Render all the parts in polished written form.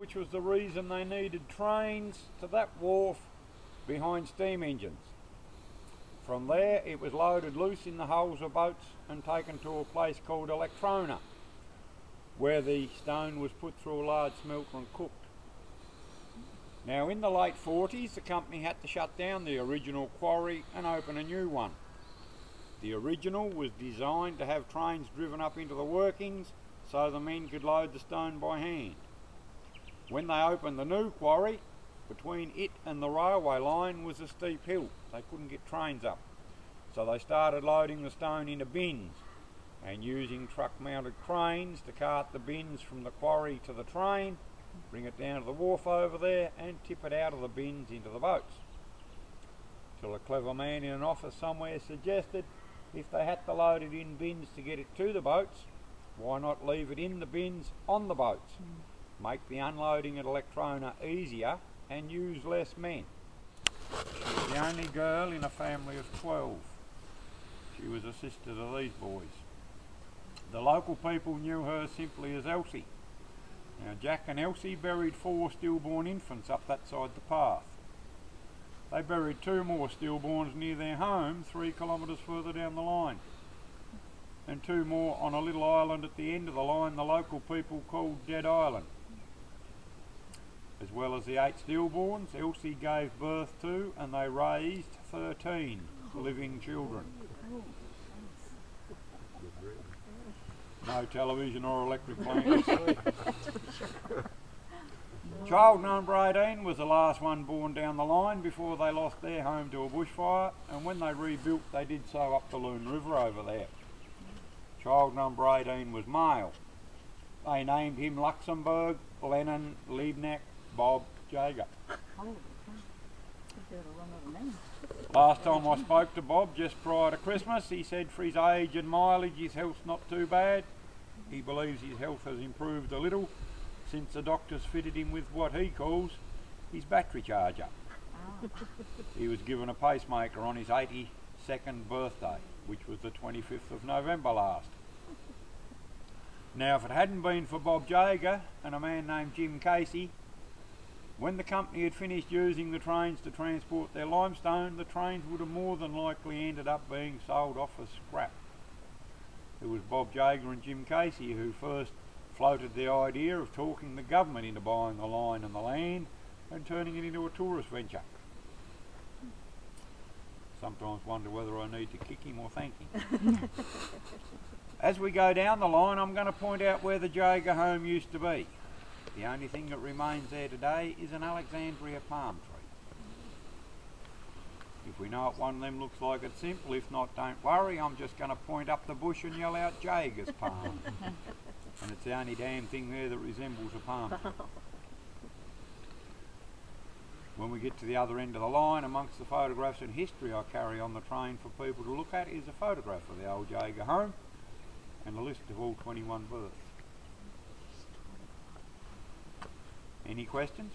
which was the reason they needed trains to that wharf behind steam engines. From there it was loaded loose in the hulls of boats and taken to a place called Electrona, where the stone was put through a large smelter and cooked. Now in the late 40s the company had to shut down the original quarry and open a new one. The original was designed to have trains driven up into the workings so the men could load the stone by hand. When they opened the new quarry, between it and the railway line was a steep hill. They couldn't get trains up. So they started loading the stone into bins and using truck-mounted cranes to cart the bins from the quarry to the train, bring it down to the wharf over there and tip it out of the bins into the boats. Till a clever man in an office somewhere suggested if they had to load it in bins to get it to the boats, why not leave it in the bins on the boats? Make the unloading at Electrona easier and use less men. She was the only girl in a family of 12. She was a sister to these boys. The local people knew her simply as Elsie. Now Jack and Elsie buried 4 stillborn infants up that side the path. They buried 2 more stillborns near their home 3 kilometres further down the line, and 2 more on a little island at the end of the line the local people called Dead Island. As well as the 8 stillborns, Elsie gave birth to and they raised 13 living children. No television or electric blankets. Child number 18 was the last one born down the line before they lost their home to a bushfire, and when they rebuilt they did so up the Loon River over there. Child number 18 was male. They named him Luxembourg, Lennon, Liebknecht, Bob, Jaeger. Last time I spoke to Bob just prior to Christmas, he said for his age and mileage his health's not too bad. He believes his health has improved a little since the doctors fitted him with what he calls his battery charger. He was given a pacemaker on his 82nd birthday, which was the 25th of November last. Now if it hadn't been for Bob Jaeger and a man named Jim Casey, when the company had finished using the trains to transport their limestone, the trains would have more than likely ended up being sold off as scrap. It was Bob Jaeger and Jim Casey who first floated the idea of talking the government into buying the line and the land and turning it into a tourist venture. Sometimes wonder whether I need to kick him or thank him. As we go down the line, I'm going to point out where the Jaeger home used to be. The only thing that remains there today is an Alexandria palm tree. If we know what one of them looks like, it's simple. If not, don't worry. I'm just going to point up the bush and yell out Jaeger's palm. And it's the only damn thing there that resembles a palm tree. When we get to the other end of the line, amongst the photographs and history I carry on the train for people to look at is a photograph of the old Jaeger home and a list of all 21 births. Any questions?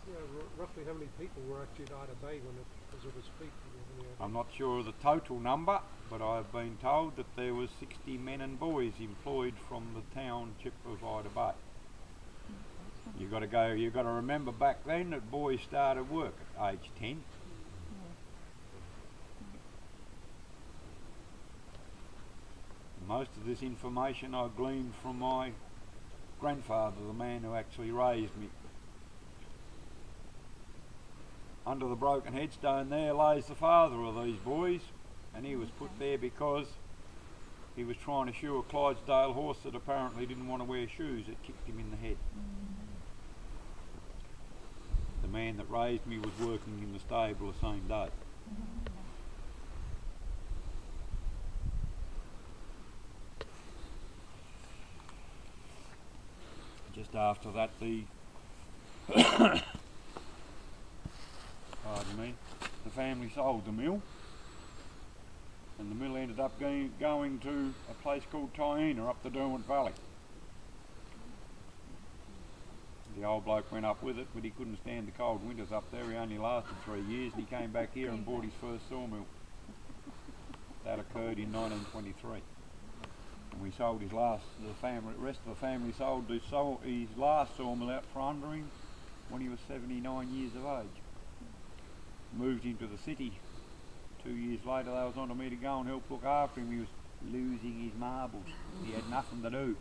Yeah, roughly how many people were actually at Ida Bay when it was at its peak? I'm not sure of the total number, but I've been told that there was 60 men and boys employed from the township of Ida Bay. You've got to remember back then that boys started work at age 10. Most of this information I gleaned from my grandfather, the man who actually raised me. Under the broken headstone there lays the father of these boys, and he was put there because he was trying to shoe a Clydesdale horse that apparently didn't want to wear shoes. It kicked him in the head. The man that raised me was working in the stable the same day. Just after that, the the family sold the mill, and the mill ended up going to a place called Taina up the Derwent Valley. The old bloke went up with it, but he couldn't stand the cold winters up there. He only lasted 3 years, and he came back here and bought his first sawmill. That occurred in 1923. And we sold his last, the rest of the family sold his last sawmill out from under him when he was 79 years of age. Moved into the city. 2 years later they was on to me to go and help look after him. He was losing his marbles. He had nothing to do.